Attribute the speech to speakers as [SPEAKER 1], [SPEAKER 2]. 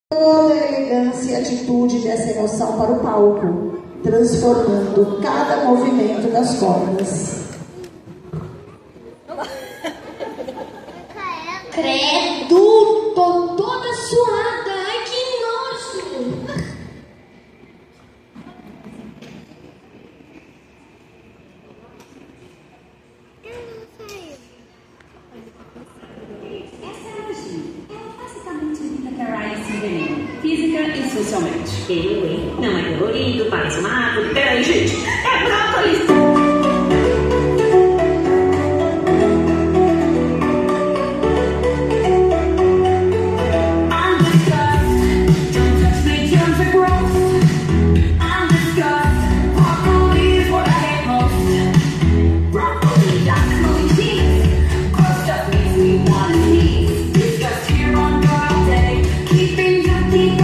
[SPEAKER 1] Toda a elegância e atitude dessa emoção para o palco, transformando cada movimento das cordas.
[SPEAKER 2] Credo, tô toda suada, ai que nojo.
[SPEAKER 3] Essa é a magia. Ela basicamente evita que a Riley se envenene, física e socialmente.
[SPEAKER 4] Hein? Não é colorido, parece uma árvore. Peraí, gente, é brócolis!
[SPEAKER 3] Keeping the deep